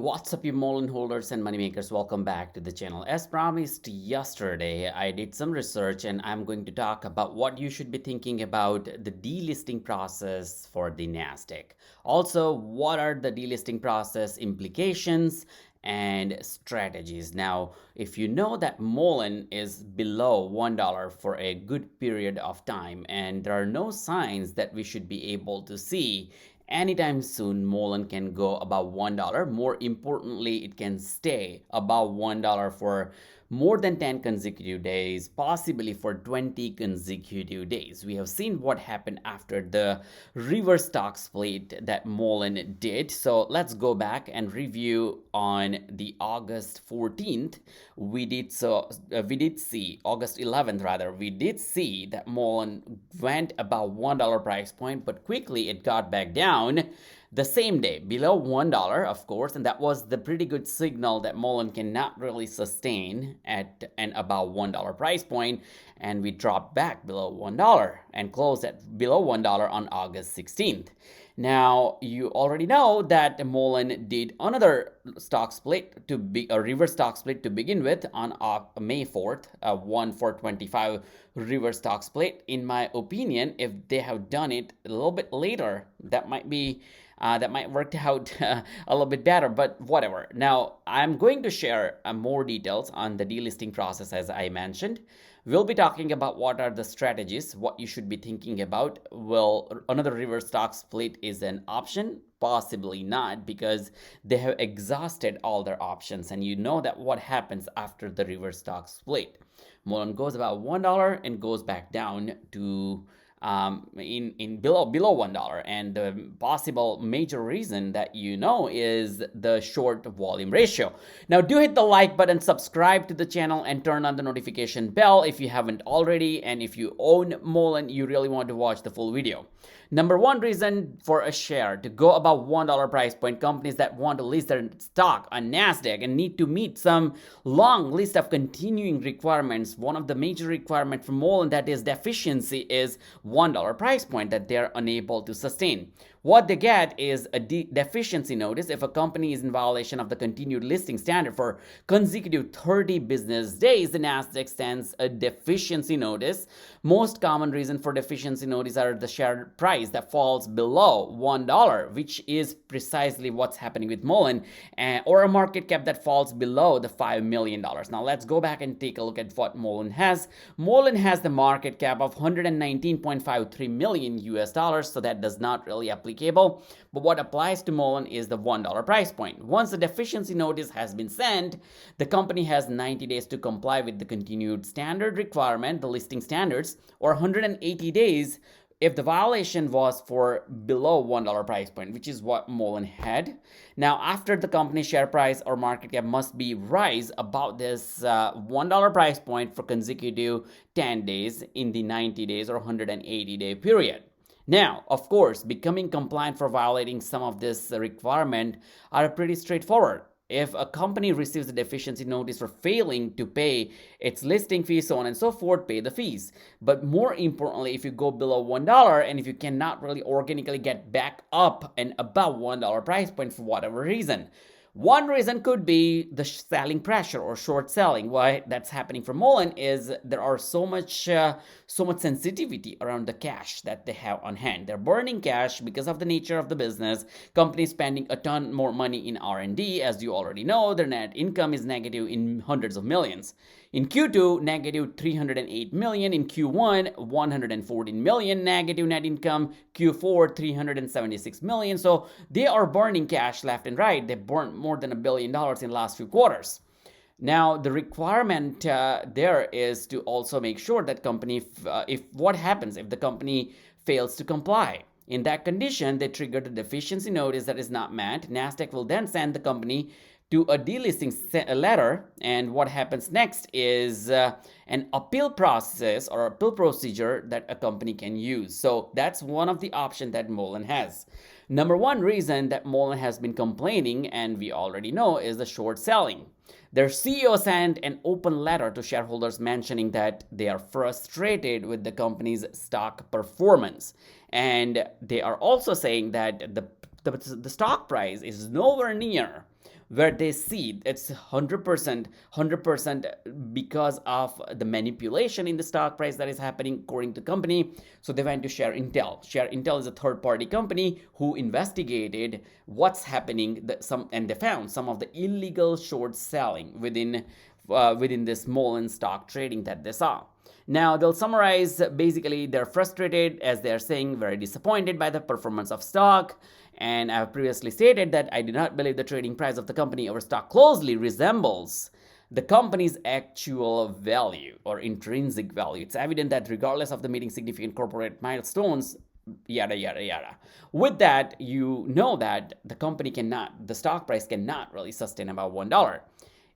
What's up, you Mullen holders and moneymakers? Welcome back to the channel. As promised yesterday, I did some research and I'm going to talk about what you should be thinking about the delisting process for the NASDAQ. Also, what are the delisting process implications and strategies. Now, if you know that Mullen is below $1 for a good period of time and there are no signs that we should be able to see anytime soon, Mullen can go above $1. More importantly, it can stay above $1 for more than 10 consecutive days, possibly for 20 consecutive days. We have seen what happened after the reverse stock split that Mullen did. So let's go back and review on the August 14th. We did see August 11th rather. We did see that Mullen went above $1 price point, but quickly it got back down the same day below $1, of course, and that was the pretty good signal that Mullen cannot really sustain at an above $1 price point, and we dropped back below $1 and closed at below $1 on August 16th. Now, you already know that Mullen did another stock split a reverse stock split to begin with on May 4th, a 1-4-25 reverse stock split. In my opinion, if they have done it a little bit later, that might work out a little bit better, but whatever. Now, I'm going to share more details on the delisting process as I mentioned. We'll be talking about what are the strategies, what you should be thinking about. Well, another reverse stock split is an option? Possibly not, because they have exhausted all their options, and you know that what happens after the reverse stock split. Mullen goes about $1 and goes back down to in below $1, and the possible major reason that you know is the short volume ratio. Now, do hit the like button, subscribe to the channel, and turn on the notification bell if you haven't already. And if you own Mullen, you really want to watch the full video. Number one reason for a share to go above $1 price point: companies that want to list their stock on NASDAQ and need to meet some long list of continuing requirements. One of the major requirements for Mullen, that is deficiency, is $1 price point that they're unable to sustain. What they get is a deficiency notice if a company is in violation of the continued listing standard for consecutive 30 business days. The NASDAQ sends a deficiency notice. Most common reason for deficiency notice are the share price that falls below $1, which is precisely what's happening with Mullen, or a market cap that falls below the $5 million. Now, let's go back and take a look at what Mullen has. Mullen has the market cap of $119.53 million US dollars, so that does not really applicable. But what applies to Mullen is the $1 price point. Once the deficiency notice has been sent, the company has 90 days to comply with the continued standard requirement, the listing standards, or 180 days if the violation was for below $1 price point, which is what Mullen had. Now, after the company's share price or market cap must be rise about this $1 price point for consecutive 10 days in the 90 days or 180-day period. Now, of course, becoming compliant for violating some of this requirement are pretty straightforward. If a company receives a deficiency notice for failing to pay its listing fees, so on and so forth, pay the fees. But more importantly, if you go below $1 and if you cannot really organically get back up and above $1 price point for whatever reason, one reason could be the selling pressure or short selling. Why that's happening for Mullen is there are so much sensitivity around the cash that they have on hand. They're burning cash because of the nature of the business. Companies spending a ton more money in R&D. As you already know, their net income is negative in hundreds of millions. In Q2, negative $308 million. In Q1, $114 million negative net income. Q4, $376 million. So they are burning cash left and right. They burned more than $1 billion in the last few quarters. Now, the requirement there is to also make sure that company, what happens if the company fails to comply? In that condition, they trigger the deficiency notice that is not met. NASDAQ will then send the company to a delisting letter, and what happens next is an appeal process or appeal procedure that a company can use. So that's one of the options that Mullen has. Number one reason that Mullen has been complaining, and we already know, is the short selling. Their CEO sent an open letter to shareholders mentioning that they are frustrated with the company's stock performance. And they are also saying that the stock price is nowhere near where they see it's 100% because of the manipulation in the stock price that is happening according to the company. So they went to Share Intel. Share Intel is a third-party company who investigated what's happening, and they found some of the illegal short selling within this MULN stock trading that they saw. Now, they'll summarize. Basically, they're frustrated, as they're saying, very disappointed by the performance of stock. And I've previously stated that I do not believe the trading price of the company or stock closely resembles the company's actual value or intrinsic value. It's evident that regardless of the meeting significant corporate milestones, yada, yada, yada. With that, you know that the stock price cannot really sustain about $1.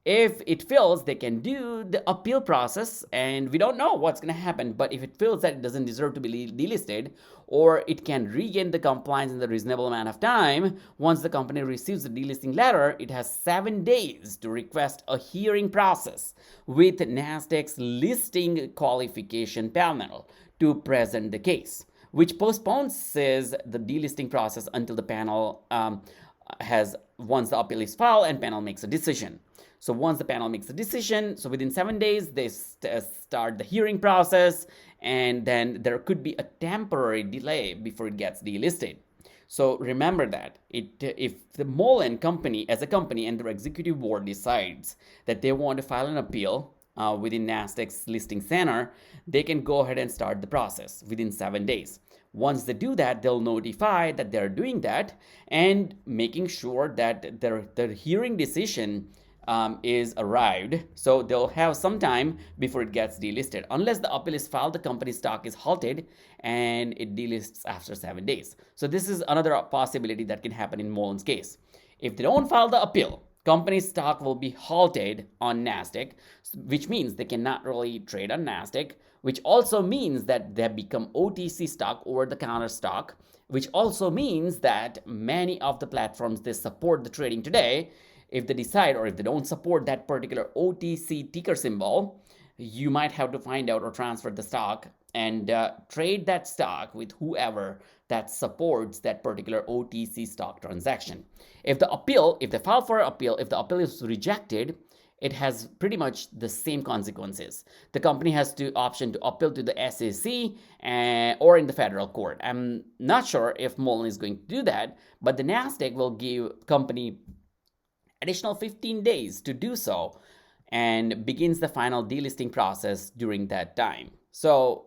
If it feels they can do the appeal process, and we don't know what's going to happen, but if it feels that it doesn't deserve to be delisted, or it can regain the compliance in the reasonable amount of time, once the company receives the delisting letter, it has 7 days to request a hearing process with NASDAQ's listing qualification panel to present the case, which postpones the delisting process until the panel once the appeal is filed and panel makes a decision. So once the panel makes a decision, so within 7 days, they start the hearing process, and then there could be a temporary delay before it gets delisted. So remember that if the MULN company as a company and their executive board decides that they want to file an appeal within NASDAQ's listing center, they can go ahead and start the process within 7 days. Once they do that, they'll notify that they're doing that and making sure that their hearing decision is arrived. So they'll have some time before it gets delisted. Unless the appeal is filed, the company's stock is halted and it delists after 7 days. So this is another possibility that can happen in MULN's case. If they don't file the appeal, company's stock will be halted on NASDAQ, which means they cannot really trade on NASDAQ, which also means that they become OTC stock, over-the-counter stock, which also means that many of the platforms they support the trading today, if they decide or if they don't support that particular OTC ticker symbol, you might have to find out or transfer the stock and trade that stock with whoever that supports that particular OTC stock transaction. If they file for appeal, if the appeal is rejected, it has pretty much the same consequences. The company has the option to appeal to the SEC or in the federal court. I'm not sure if MULN is going to do that, but the NASDAQ will give company additional 15 days to do so and begins the final delisting process during that time. So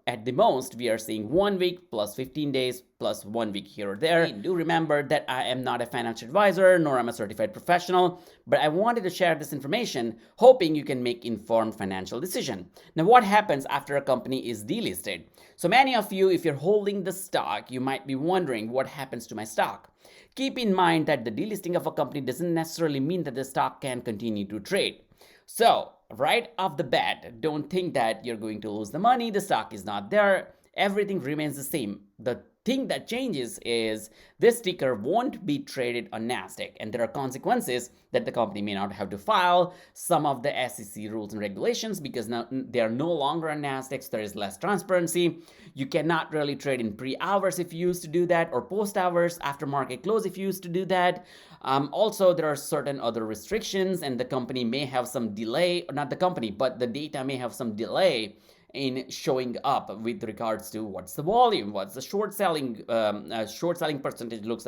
at the most, we are seeing 1 week plus 15 days plus 1 week here or there. Do remember that I am not a financial advisor, nor am a certified professional, but I wanted to share this information, hoping you can make informed financial decision. Now, what happens after a company is delisted? So many of you, if you're holding the stock, you might be wondering what happens to my stock. Keep in mind that the delisting of a company doesn't necessarily mean that the stock can continue to trade. So right off the bat, don't think that you're going to lose the money. The stock is not there. Everything remains the same. The thing that changes is this ticker won't be traded on NASDAQ, and there are consequences that the company may not have to file some of the SEC rules and regulations because now they are no longer on NASDAQ, so there is less transparency. You cannot really trade in pre-hours if you used to do that, or post-hours after market close if you used to do that. Also, there are certain other restrictions, and the company may have some delay, or not the company, but the data may have some delay in showing up with regards to what's the volume, what's the short selling percentage looks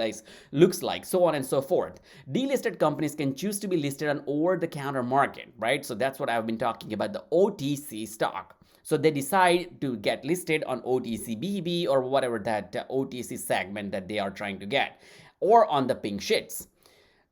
like, so on and so forth. Delisted companies can choose to be listed on over-the-counter market, right? So that's what I've been talking about, the OTC stock. So they decide to get listed on OTCBB or whatever that OTC segment that they are trying to get, or on the pink sheets.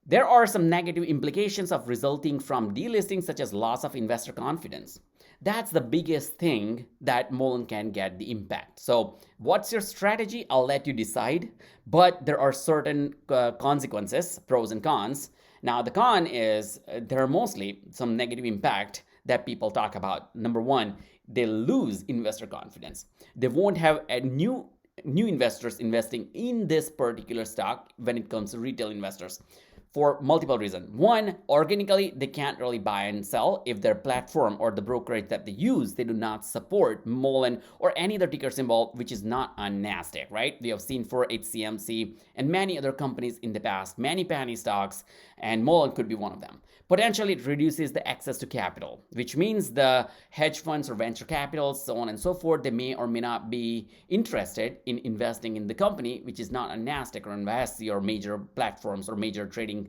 There are some negative implications of resulting from delisting, such as loss of investor confidence. That's the biggest thing that MULN can get the impact. So what's your strategy? I'll let you decide, but there are certain consequences, pros and cons. Now, the con is there are mostly some negative impact that people talk about. Number one, they lose investor confidence. They won't have a new investors investing in this particular stock when it comes to retail investors. for multiple reasons. One, organically, they can't really buy and sell if their platform or the brokerage that they use, they do not support MULN or any other ticker symbol which is not on NASDAQ, right? We have seen for HCMC and many other companies in the past, many penny stocks, and MULN could be one of them. Potentially, it reduces the access to capital, which means the hedge funds or venture capitals, so on and so forth, they may or may not be interested in investing in the company, which is not on NASDAQ or NYSE or major platforms or major trading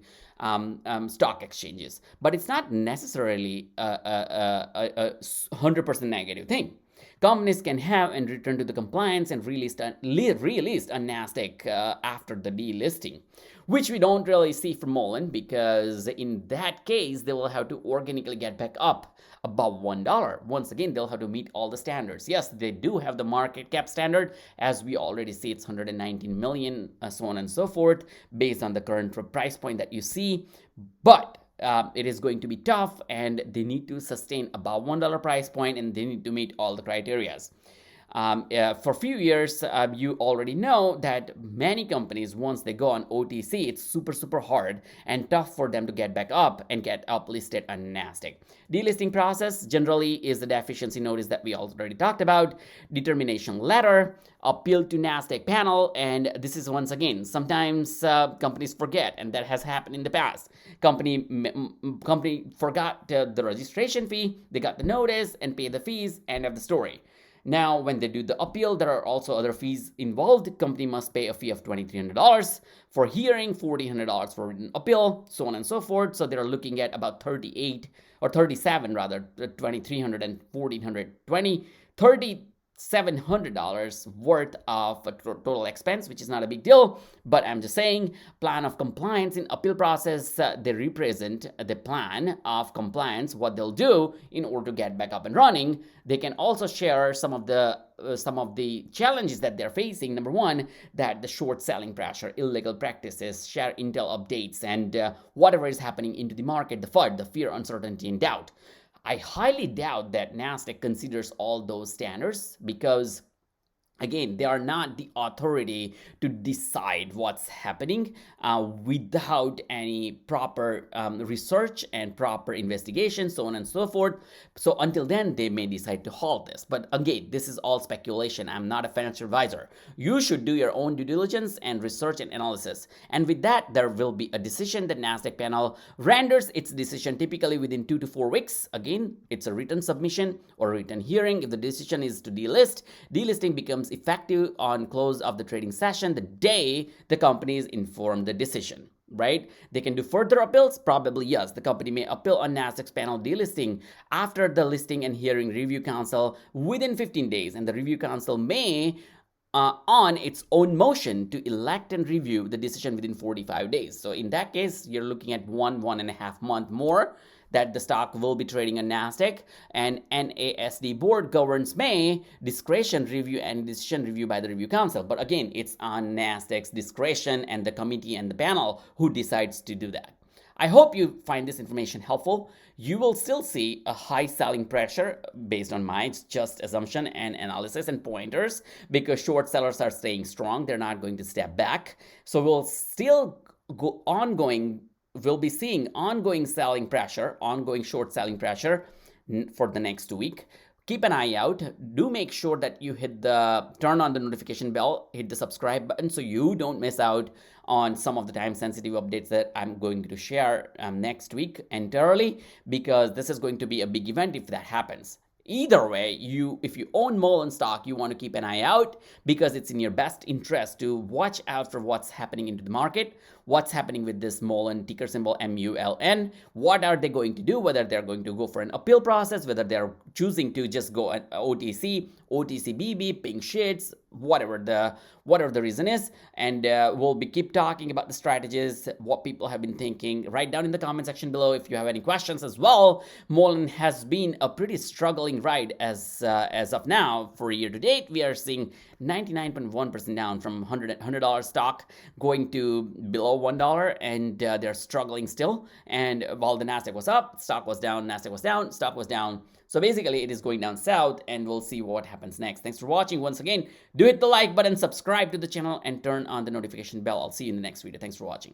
stock exchanges. But it's not necessarily a 100% negative thing. Companies can have and return to the compliance and relist on NASDAQ after the delisting, which we don't really see from MULN, because in that case, they will have to organically get back up above $1. Once again, they'll have to meet all the standards. Yes, they do have the market cap standard. As we already see, it's 119 million, so on and so forth, based on the current price point that you see. But it is going to be tough, and they need to sustain above $1 price point, and they need to meet all the criterias. For a few years, you already know that many companies, once they go on OTC, it's super hard and tough for them to get back up and get uplisted on NASDAQ. Delisting process generally is the deficiency notice that we already talked about, determination letter, appeal to NASDAQ panel, and this is once again, sometimes companies forget, and that has happened in the past. Company forgot the registration fee, they got the notice and pay the fees, end of the story. Now, when they do the appeal, there are also other fees involved. The company must pay a fee of $2,300 for hearing, $1,400 for written appeal, so on and so forth. So they're looking at about 38 or 37 rather, 2,300 and 1,420, $3,700 worth of a total expense, which is not a big deal. But I'm just saying, plan of compliance in appeal process, they represent the plan of compliance, what they'll do in order to get back up and running. They can also share some of the challenges that they're facing. Number one, that the short selling pressure, illegal practices, share intel updates, and whatever is happening into the market, the FUD, the fear, uncertainty, and doubt. I highly doubt that NASDAQ considers all those standards, because again, they are not the authority to decide what's happening without any proper research and proper investigation, so on and so forth. So until then, they may decide to halt this. But again, this is all speculation. I'm not a financial advisor. You should do your own due diligence and research and analysis. And with that, there will be a decision. The NASDAQ panel renders its decision typically within 2 to 4 weeks. Again, it's a written submission or written hearing. If the decision is to delist, delisting becomes effective on close of the trading session the day the companies inform the decision, right? They can do further appeals, probably yes. The company may appeal on NASDAQ's panel delisting after the listing and hearing review council within 15 days, and the review council may on its own motion to elect and review the decision within 45 days. So in that case, you're looking at 1.5 months more that the stock will be trading on NASDAQ, and NASD board governs may discretion review and decision review by the review council. But again, it's on NASDAQ's discretion and the committee and the panel who decides to do that. I hope you find this information helpful. You will still see a high selling pressure based on my just assumption and analysis and pointers, because short sellers are staying strong. They're not going to step back. So we'll still go ongoing. We'll be seeing ongoing selling pressure, ongoing short selling pressure for the next week. Keep an eye out. Do make sure that you turn on the notification bell, hit the subscribe button so you don't miss out on some of the time sensitive updates that I'm going to share next week entirely, because this is going to be a big event if that happens. Either way, if you own MULN stock, you want to keep an eye out, because it's in your best interest to watch out for what's happening into the market, what's happening with this MULN ticker symbol MULN, what are they going to do, whether they're going to go for an appeal process, whether they're choosing to just go at OTC, OTCBB, pink sheets, whatever the reason is. And we'll keep talking about the strategies, what people have been thinking. Write down in the comment section below if you have any questions as well. MULN has been a pretty struggling ride as of now. For year to date, we are seeing 99.1% down from $100 stock going to below $1, and they're struggling still. And while the NASDAQ was up, stock was down, NASDAQ was down, stock was down. So basically, it is going down south, and we'll see what happens next. Thanks for watching. Once again, do hit the like button, subscribe to the channel, and turn on the notification bell. I'll see you in the next video. Thanks for watching.